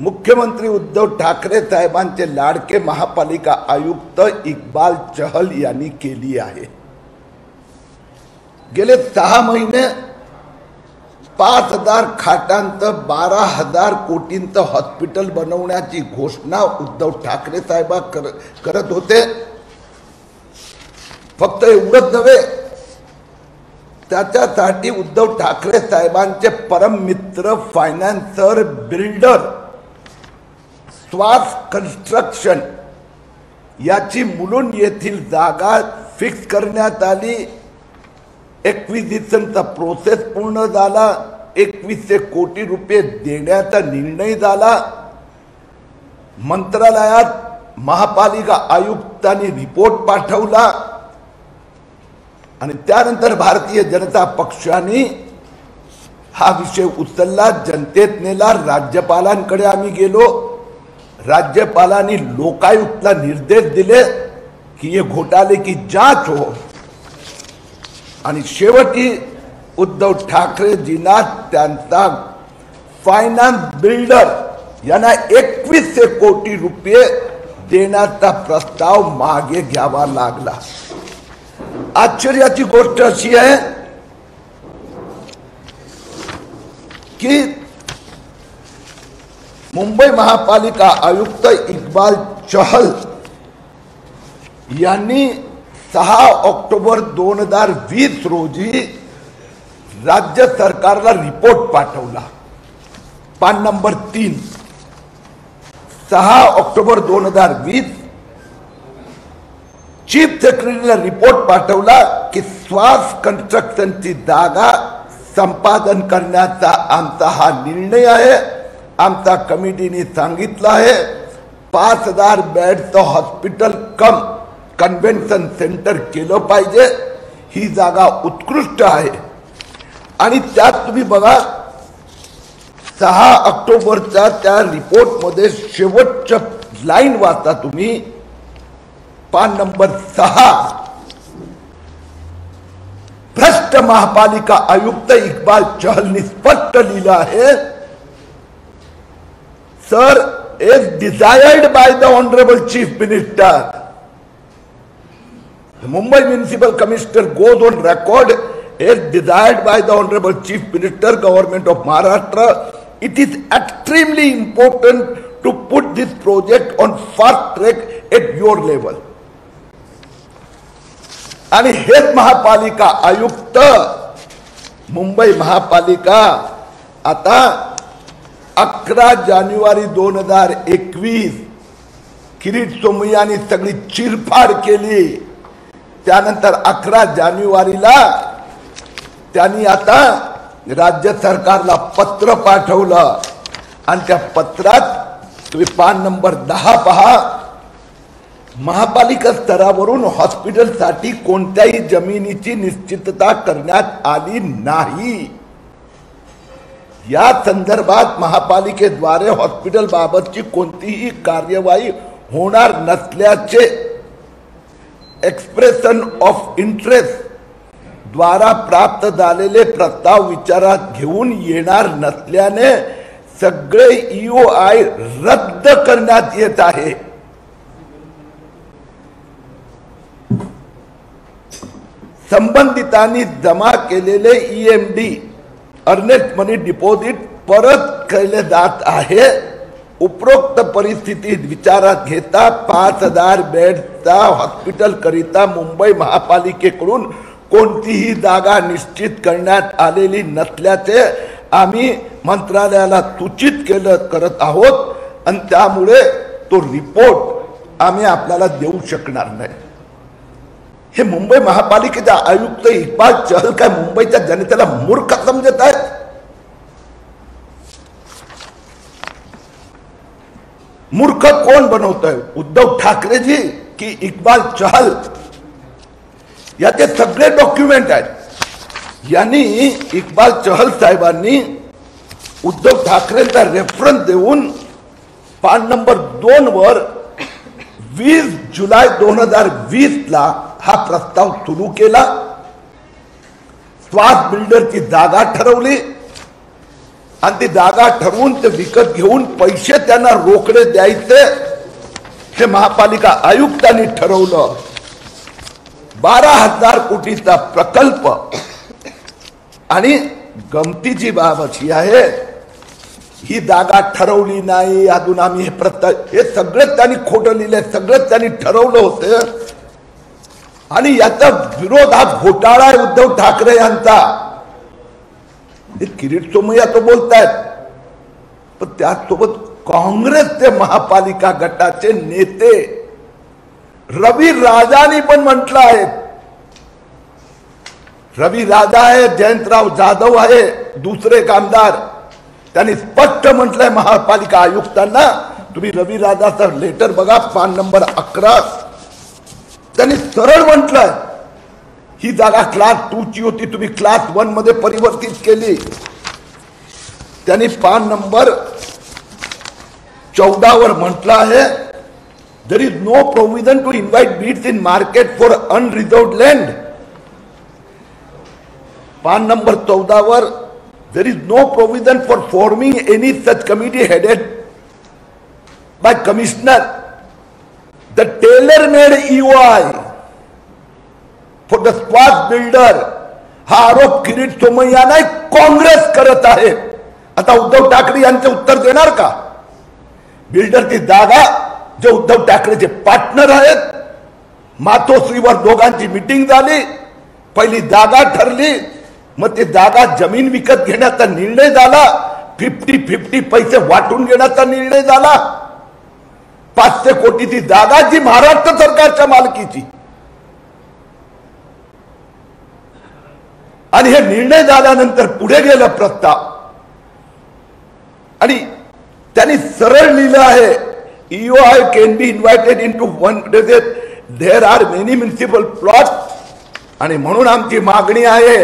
मुख्यमंत्री उद्धव ठाकरे साहेबांचे लाडके महापालिका आयुक्त इक्बाल चहल यांनी केली आहे। गेले 6 महिने 5,000 खाटांचं 12,000 कोटींचं हॉस्पिटल बनवण्याची घोषणा उद्धव ठाकरे साहेब करत होते। फक्त एवढंच नव्हे, त्याच्यासाठी उद्धव ठाकरे साहेबांचे परम मित्र फायनान्सर बिल्डर स्वास कन्स्ट्रक्शन याची मुलुंड येथील जागा फिक्स करण्यात आली। एक्विजिशनचा प्रोसेस पूर्ण झाला। 2100 कोटी रुपये देण्याचा निर्णय झाला। मंत्रालयात महापालिका आयुक्तांनी रिपोर्ट पाठवला आणि त्यानंतर भारतीय जनता पक्षाने हा विषय उचलला, जनतेत नेला। राज्यपालांकडे आम्ही गेलो। राज्यपालांनी लोकायुक्तला निर्देश दिले की ये घोटाले की जांच हो आणि शेवटी उद्धव ठाकरेजींना त्यांचा फायनान्स बिल्डर यांना 2100 कोटी रुपये देण्याचा प्रस्ताव मागे घ्यावा लागला। आश्चर्याची गोष्ट अशी आहे की मुंबई महापालिका आयुक्त इक्बाल चहल यांनी 6 ऑक्टोबर 2020 रोजी राज्य सरकारला रिपोर्ट पाठवला। पान नंबर 3, 6 ऑक्टोबर 2020 चीफ सेक्रेटरीला रिपोर्ट पाठवला की स्वास कन्स्ट्रक्शनची जागा संपादन करण्याचा आमचा हा निर्णय आहे। आमच्या कमिटीने सांगितलं आहे 5,000 बेडचं हॉस्पिटल कम कन्व्हेन्शन सेंटर केलं पाहिजे। ही जागा उत्कृष्ट आहे आणि त्यात तुम्ही बघा 6 ऑक्टोबरच्या त्या रिपोर्ट मध्ये शेवटच्या लाईन वाचा तुम्ही, पान नंबर 6, भ्रष्ट महापालिका आयुक्त इक्बाल चहलने स्पष्ट लिहिलं आहे, sir as desired by the honorable chief minister, the Mumbai municipal commissioner goes on record as desired by the honorable chief minister, government of Maharashtra. It is extremely important to put this project on fast track at your level. आणि हेच महापालिका आयुक्त मुंबई महापालिका आता 11 जानेवारी 2021 किरीट सोमय्यांनी सगळी चिरफाड केली। त्यानंतर 11 जानेवारीला त्यांनी आता राज्य सरकारला पत्र पाठवलं आणि त्या पत्रात तुम्ही पान नंबर 10 पहा, महापालिका स्तरावरून हॉस्पिटलसाठी कोणत्याही जमिनीची निश्चितता करण्यात आली नाही। या संदर्भात महापालिकेद्वारे हॉस्पिटल बाबतची कोणतीही कार्यवाही होणार नसल्याचे एक्सप्रेशन ऑफ इंटरेस्ट द्वारा प्राप्त झालेले प्रस्ताव विचारात घेऊन येणार नसल्याने सगळे EOI रद्द करण्यात येत आहे। संबंधितांनी जमा केलेले EMD अर्नेस्ट मनी डिपॉझिट परत केले जात आहे। उपरोक्त परिस्थितीत विचारात घेता 5,000 बेडचा हॉस्पिटल करिता मुंबई महापालिकेकडून कोणतीही जागा निश्चित करण्यात आलेली नसल्याचे आम्ही मंत्रालयाला सूचित करत आहोत आणि त्यामुळे तो रिपोर्ट आम्ही आपल्याला देऊ शकणार नाही। हे मुंबई महापालिकेचा आयुक्त इक्बाल चहल काय मुंबईच्या जनतेला मूर्ख समजत आहेत? मूर्ख कोण बनवतोय, उद्धव ठाकरेजी की इक्बाल चहल? याचे सगळे डॉक्युमेंट आहेत। यांनी इक्बाल चहल साहेबांनी उद्धव ठाकरेंचा रेफरन्स देऊन पान नंबर 2 वर 20 जुलै 2020 ला हा प्रस्ताव सुरू केला। स्वास बिल्डरची जागा ठरवली आणि ती जागा ठरवून ते विकत घेऊन पैसे त्यांना रोकडे द्यायचे हे महापालिका आयुक्तांनी ठरवलं. 12,000 कोटीचा प्रकल्प. आणि गमतीची बाब अशी आहे, ही जागा ठरवली नाही, अजून आम्ही हे सगळं त्यांनी खोटं लिहिलंय, सगळं त्यांनी ठरवलं होतं. आणि याचा विरोध हा घोटाळा आहे उद्धव ठाकरे यांचा. किरीट सोमय्या तो बोलतायत, पण त्याचसोबत काँग्रेसचे महापालिका गटाचे नेते रवी राजानी पण म्हटलं आहे. रवी राजा आहे, जयंतराव जाधव आहे, दुसरे आमदार, त्यांनी स्पष्ट म्हटलंय महापालिका आयुक्तांना. तुम्ही रवी राजाचं लेटर बघा, पान नंबर 11. त्यांनी सरळ म्हटलंय ही जागा क्लास 2 ची होती, तुम्ही क्लास 1 मध्ये परिवर्तित केली. त्यांनी पान नंबर 14 वर म्हटलं आहे, there is no provision to invite bids in market for unreserved land. पान नंबर 14 वर, there is no provision for forming any such committee headed by commissioner. The tailor made EOI for the squash builder. हा आरोप किरीट सोमय्या नाही, काँग्रेस करत आहे. आता उद्धव ठाकरे यांचे उत्तर देणार का? बिल्डरची जागा जे उद्धव ठाकरेचे पार्टनर आहेत, मातोश्रीवर दोघांची मीटिंग झाली, पहिली जागा ठरली, मग ते जागा जमीन विकत घेण्याचा निर्णय झाला, 50-50 पैसे वाटून घेण्याचा निर्णय झाला. 500 कोटीची जागा जी महाराष्ट्र सरकारच्या मालकीची. आणि हे निर्णय झाल्यानंतर पुढे गेला प्रस्ताव, आणि त्यांनी सरळ लिहिलं आहे, EOI can be invited into one. There are many municipal plots. आणि म्हणून आमची मागणी आहे,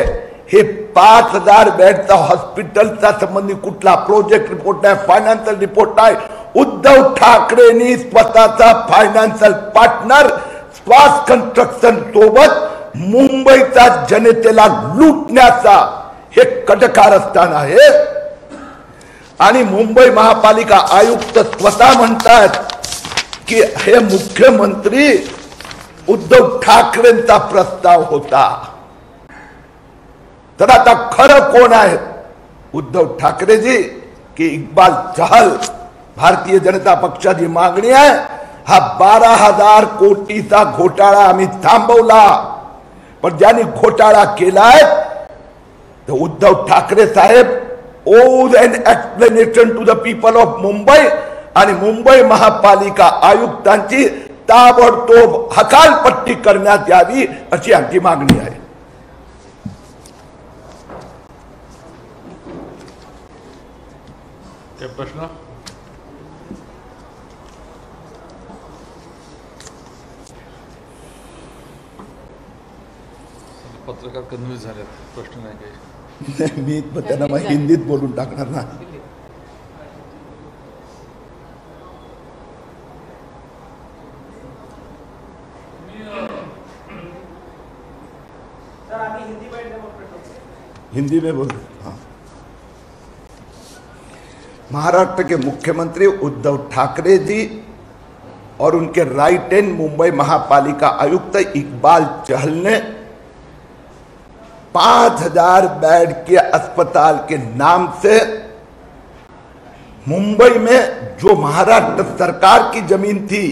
हे 5,000 बेडचा हॉस्पिटलचा संबंधी कुठला प्रोजेक्ट रिपोर्ट नाही, फायनान्शियल रिपोर्ट नाही. उद्धव ठाकरेंनी स्वतःचा फायनान्शियल पार्टनर स्वास कन्स्ट्रक्शन सोबत मुंबईचा जनतेला लुटण्याचा हे कटकारस्थान आहे. आणि मुंबई महापालिका आयुक्त स्वतः म्हणतात की हे मुख्यमंत्री उद्धव ठाकरेंचा प्रस्ताव होता. तर आता खरं कोण आहे? उद्धव ठाकरेजी की इक्बाल चहल? भारतीय जनता पक्षाची मागणी आहे, हा 12,000 कोटीचा घोटाळा आम्ही थांबवला, पण ज्यांनी घोटाळा केलाय तर उद्धव ठाकरे साहेब owes an explanation to the people of Mumbai. आणि मुंबई महापालिका आयुक्तांची ताबडतोब हकालपट्टी करण्यात यावी अशी आमची मागणी आहे. प्रश्न पत्रकार कन्फ्यूज झाले, प्रश्न नाही काही. मी त्यांना मग हिंदीत बोलून टाकणार ना. हिंदी में बोल. हाँ. महाराष्ट्र के मुख्यमंत्री उद्धव ठाकरे जी और उनके राइट हैंड मुंबई महापालिका आयुक्त इकबाल चहल ने 5,000 बेड के अस्पताल के नाम से मुंबई में जो महाराष्ट्र सरकार की जमीन थी,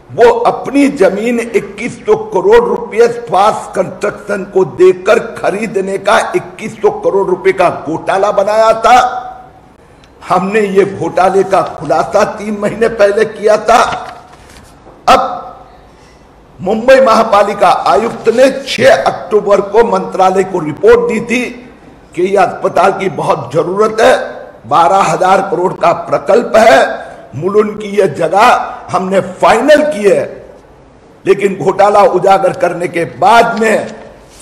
वो अपनी जमीन 2100 करोड़ रुपए स्वास कंस्ट्रक्शन को देकर खरीदने का 2100 करोड़ रुपए का घोटाला बनाया था. हमने ये घोटाले का खुलासा 3 महीने पहले किया था. अब मुंबई महापालिका आयुक्त ने 6 अक्टूबर को मंत्रालय को रिपोर्ट दी थी कि यह अस्पताल की बहुत जरूरत है, 12,000 करोड़ का प्रकल्प है, मुलुंड की यह जगह हमने फाइनल की है. लेकिन घोटाला उजागर करने के बाद में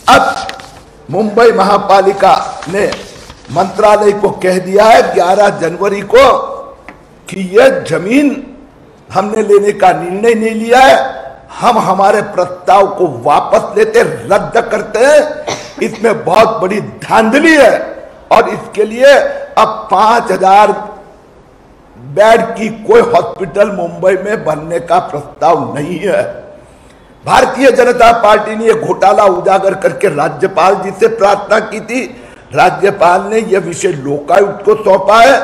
अब मुंबई महापालिका ने मंत्रालय को कह दिया है 11 जनवरी को कि यह जमीन हमने लेने का निर्णय नहीं लिया है, हम हमारे प्रस्ताव को वापस लेते, रद्द करते हैं. इसमें बहुत बड़ी धांधली है और इसके लिए अब 5000 बेड की कोई हॉस्पिटल मुंबई में बनने का प्रस्ताव नहीं है। भारतीय जनता पार्टी ने यह घोटाला उजागर करके राज्यपाल जी से प्रार्थना की थी। राज्यपाल ने यह विषय लोकायुक्त को सौंपा है।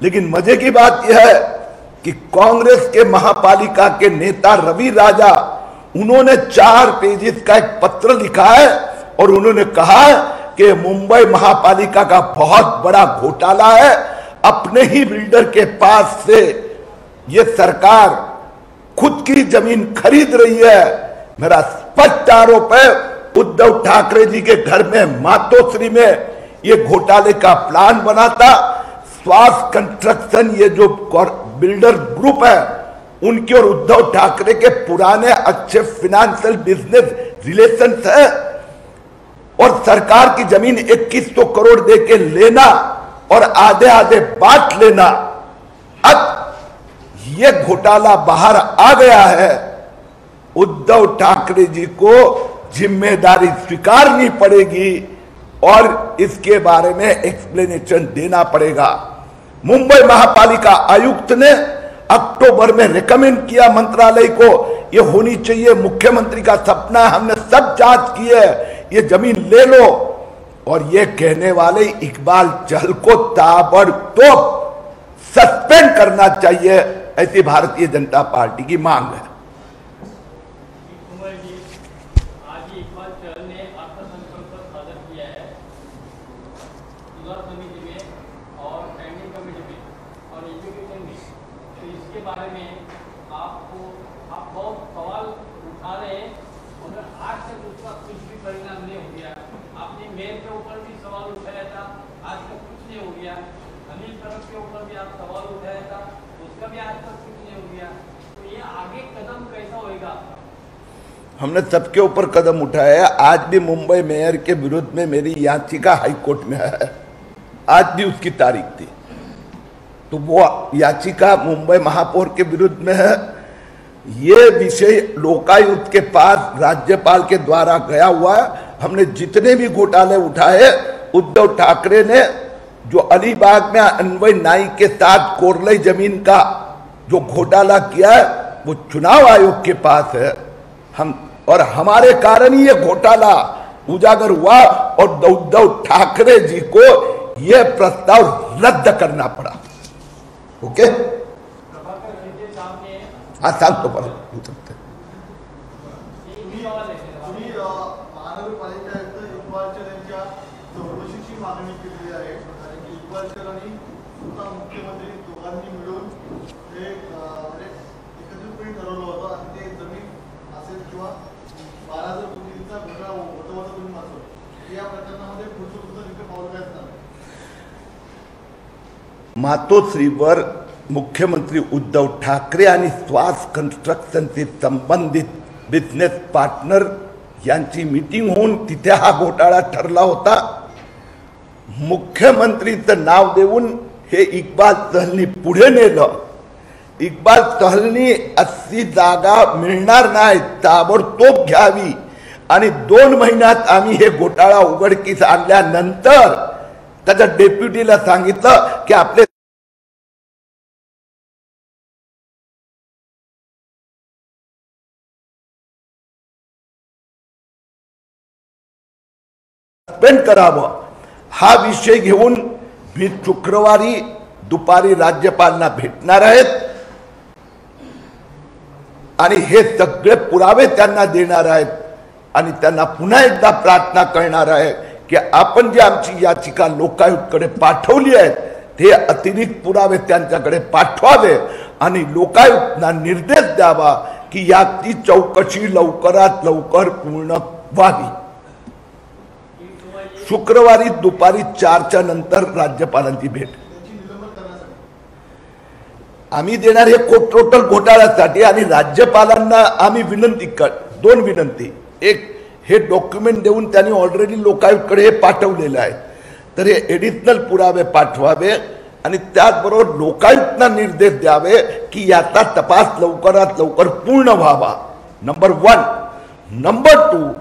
लेकिन मजे की बात यह है कि कांग्रेस के महापालिका के नेता रवि राजा, उन्होंने 4 पेजेस का एक पत्र लिखा है और उन्होंने कहा कि मुंबई महापालिका का बहुत बड़ा घोटाला है। अपने ही बिल्डर के पास से यह सरकार खुद की जमीन खरीद रही है। मेरा स्पष्ट आरोप है उद्धव ठाकरे जी के घर में मातोश्री में यह घोटाले का प्लान बना था। स्वास्थ्य कंस्ट्रक्शन, ये जो बिल्डर ग्रुप है, उनके और उद्धव ठाकरे के पुराने अच्छे फाइनेंशियल बिजनेस रिलेशंस है और सरकार की जमीन 2100 करोड़ दे के लेना और आधे आधे बांट लेना। अब यह घोटाला बाहर आ गया है। उद्धव ठाकरे जी को जिम्मेदारी स्वीकारनी पड़ेगी और इसके बारे में एक्सप्लेनेशन देना पड़ेगा। मुंबई महापालिका आयुक्त ने अक्टूबर में रिकमेंड किया मंत्रालय को, यह होनी चाहिए, मुख्यमंत्री का सपना है, हमने सब जांच की है, ये जमीन ले लो। और ये कहने वाले इकबाल चहल को ताबड़तोड़ सस्पेंड करना चाहिए, ऐसी भारतीय जनता पार्टी की मांग है। हमने सबके ऊपर कदम उठाया। आज भी मुंबई मेयर के विरुद्ध में मेरी याचिका हाईकोर्ट में है, आज भी उसकी तारीख थी। तो वो याचिका मुंबई महापौर के विरुद्ध में है। ये विषय लोकायुक्त के पास राज्यपाल के द्वारा गया हुआ है। हमने जितने भी घोटाले उठाए, उद्धव ठाकरे ने जो अलीबाग में अन्वय नाइक के साथ कोरलई जमीन का जो घोटाला किया है, वो चुनाव आयोग के पास है। और हमारे कारण ही ये घोटाला उजागर हुआ और उद्धव ठाकरे जी को यह प्रस्ताव रद्द करना पड़ा। ओके, हाँ, साल तो पर सकते मातोश्रीवर मुख्यमंत्री उद्धव ठाकरे आणि स्वास्थ्य कन्स्ट्रक्शनशी संबंधित बिझनेस पार्टनर यांची मीटिंग होऊन तिथे हा घोटाळा ठरला होता। मुख्यमंत्रीचं नाव देऊन हे इक्बाल चहलनी पुढे नेलं। इक्बाल चहलनी 80 जागा मिळणार नाही, ताबडतोब घ्यावी आणि 2 महिन्यात आम्ही हे घोटाळा उघडकीस आणल्यानंतर त्याच्या डेप्युटीला सांगितलं की आपले सस्पेंड करावं। हा विषय घेऊन मी शुक्रवारी दुपारी राज्यपालांना भेटणार आहेत आणि हे सगळे पुरावे त्यांना देणार आहेत आणि त्यांना पुन्हा एकदा प्रार्थना करणार आहे की आपण जी आमची याचिका लोकायुक्तकडे पाठवली आहे ते अतिरिक्त पुरावे त्यांच्याकडे पाठवावे आणि लोकायुक्तांना निर्देश द्यावा की याची चौकशी लवकरात लवकर पूर्ण व्हावी। शुक्रवारी दुपारी 4च्या नंतर राज्यपालांची भेट आम्ही देणार हे टोटल घोटाळ्यासाठी आणि राज्यपालांना आम्ही विनंती 2 विनंती। एक, हे डॉक्युमेंट देऊन त्यांनी ऑलरेडी लोकायुक्तकडे हे पाठवलेलं आहे, तर हे एडिशनल पुरावे पाठवावे आणि त्याचबरोबर लोकायुक्तांना निर्देश द्यावे की याचा तपास लवकरात लवकर पूर्ण व्हावा। नंबर 1। नंबर 2,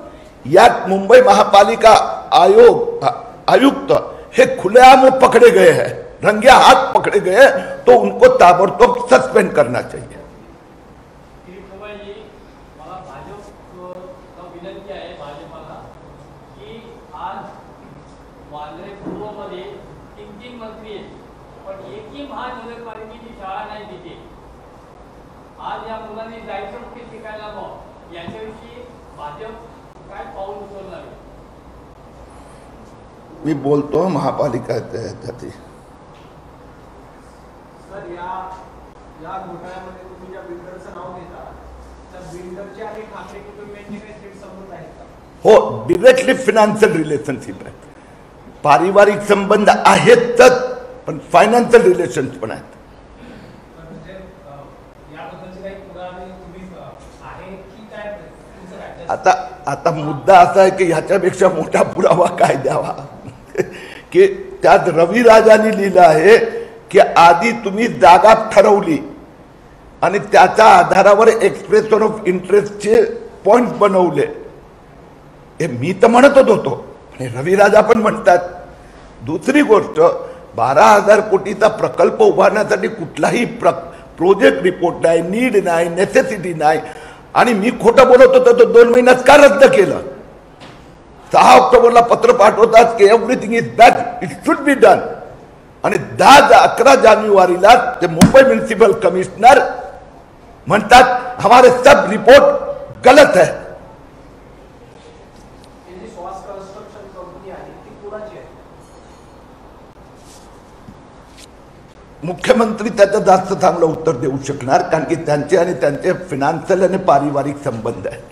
यात मुंबई महापालिका आयुक्त हे खुलेआम पकड़े गए हैं, रंगे हाथ पकड़े गए, तो उनको ताबड़तोब सस्पेंड करना चाहिए। आज या मुलांनी जायचं कुठे शिकायला मग याच्याविषयी भाजप काय पाऊल उचलणार? मी बोलतो महापालिका त्यासाठी सर या घोटाळ्यामध्ये तुम्ही ज्या बिल्डरचं नाव घेता त्या बिल्डरचे आणि ठाकरे कुटुंबियांचे काही थेट संबंध आहेत का? हो, डिरेक्टली फिनान्शियल रिलेशनशिप आहे, पारिवारिक संबंध आहेतच, पण फायनान्शियल रिलेशन्स पण आहेत। आता मुद्दा असा आहे की ह्याच्यापेक्षा मोठा पुरावा काय द्यावा की त्यात रवी राजांनी लिहिलं आहे की आधी तुम्ही जागा ठरवली आणि त्याच्या आधारावर एक्सप्रेशन ऑफ इंटरेस्टचे पॉइंट बनवले। हे मी तर म्हणतच होतो, रवी राजा पण म्हणतात। दुसरी गोष्ट, 12,000 कोटीचा प्रकल्प उभारण्यासाठी कुठलाही प्रोजेक्ट रिपोर्ट नाही, नीड नाही, नेसेसिटी नाही, आणि मी खोटं बोलत होतो तर 2 महिन्यात का रद्द केलं? 6 ऑक्टोबरला पत्र पाठवतात की everything is back, it should be done, आणि 11 जानेवारीला ते मुंबई म्युनिसिपल कमिशनर म्हणतात हमारे सब रिपोर्ट गलत है। मुख्यमंत्री त्याचं जास्त चांगलं उत्तर देऊ शकणार, कारण की त्यांचे आणि त्यांचे फिनान्शियल आणि पारिवारिक संबंध आहेत।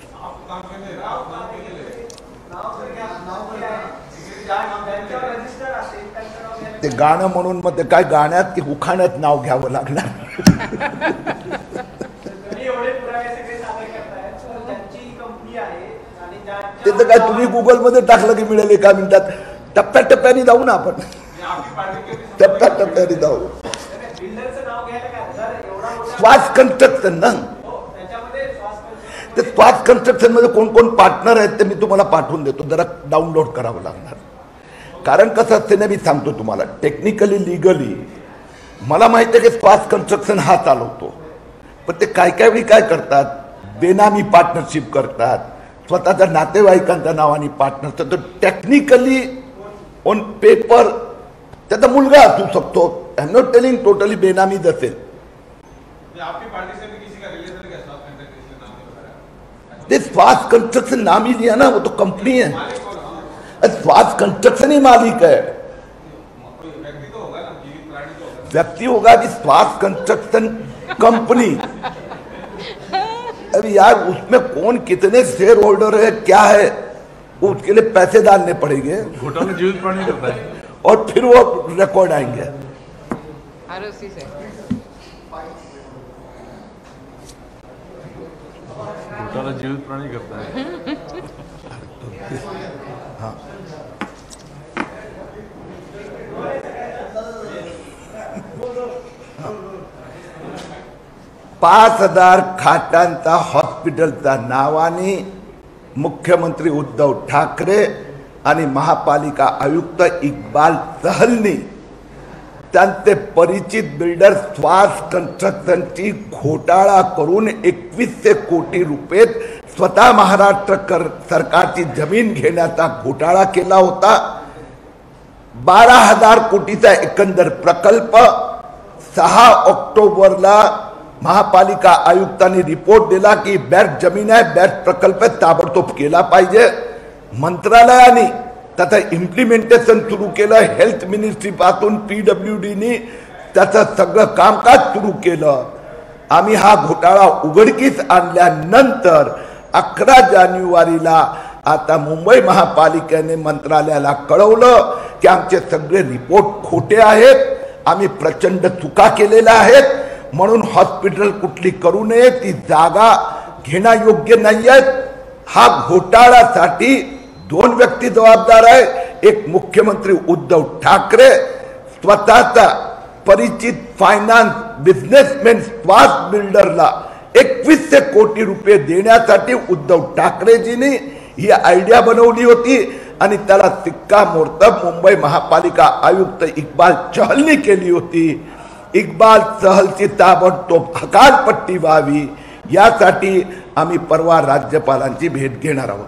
ते गाणं म्हणून मग ते काय गाण्यात की उखाण्यात नाव घ्यावं लागणार? ते तर काय तुम्ही गुगल मध्ये टाकलं की मिळेल एका मिनिटात। टप्प्याटप्प्याने जाऊ ना आपण, टप्प्याटप्प्याने जाऊ। स्वास कन्स्ट्रक्शन ना, ते स्वास कन्स्ट्रक्शन मध्ये कोण कोण पार्टनर आहेत ते मी तुम्हाला पाठवून देतो, जरा डाउनलोड करावं लागणार। कारण कसं असते ना, मी सांगतो तुम्हाला टेक्निकली लीगली मला माहिती आहे की स्वास कन्स्ट्रक्शन हा चालवतो, पण ते काय काय वेळी काय करतात, बेनामी पार्टनरशिप करतात, स्वतःच्या नातेवाईकांच्या नावाने पार्टनरशिप। तर टेक्निकली ऑन पेपर त्याचा मुलगा असू शकतो, I am not telling totally बेनामीच असेल। ते स्वास कंस्ट्रक्शन नाम ही लिया ना, वो तो कंपनी है, स्वास कंस्ट्रक्शन ही मालिक है। व्यक्ति होगा कि स्वास कंस्ट्रक्शन कंपनी, अभी यार उसमें कौन कितने शेयर होल्डर है क्या है, वो उसके लिए पैसे डालने पड़ेंगे, घोटाला जीवित प्राणी करता है, और फिर वो रिकॉर्ड आएंगे। घोटाला जीवित प्राणी करता है। हाँ, 5,000 खाटांचा हॉस्पिटलचा नावाने मुख्यमंत्री उद्धव ठाकरे आणि महापालिका आयुक्त इक्बाल चहलनी त्यांचे परिचित बिल्डर स्वास कन्स्ट्रक्शनची घोटाळा करून 2100 कोटी रुपये स्वतः महाराष्ट्र सरकारची जमीन घेण्याचा घोटाळा केला होता। 12,000 कोटीचा एकंदर प्रकल्प 6 ऑक्टोबरला महापालिका आयुक्तांनी रिपोर्ट दिला की बॅट जमीन आहे, बॅट प्रकल्प ताबडतोब केला पाहिजे। मंत्रालयाने त्याचं इम्प्लिमेंटेशन सुरू केलं, हेल्थ मिनिस्ट्री पासून PWDनी त्याचं सगळं कामकाज सुरू केलं। आम्ही हा घोटाळा उघडकीस आणल्यानंतर 11 जानेवारीला आता मुंबई महापालिकेने मंत्रालयाला कळवलं की आमचे सगळे रिपोर्ट खोटे आहेत, आम्ही प्रचंड चुका केलेल्या आहेत, म्हणून हॉस्पिटल कुठली करू नये, ती जागा घेणं योग्य नाही आहे। हा घोटाळ्यासाठी 2 व्यक्ती जबाबदार आहे, एक मुख्यमंत्री उद्धव ठाकरे, स्वतःचा परिचित फायनान्स बिझनेसमॅन स्वास बिल्डरला 2100 कोटी रुपये देण्यासाठी उद्धव ठाकरेजींनी ही आयडिया बनवली होती आणि त्याला शिक्कामोर्तब मुंबई महापालिका आयुक्त इक्बाल चहलनी केली होती. इक्बाल चहलची ताबडतोब हकालपट्टी व्हावी यासाठी आम्ही परवा राज्यपालांची भेट घेणार आहोत.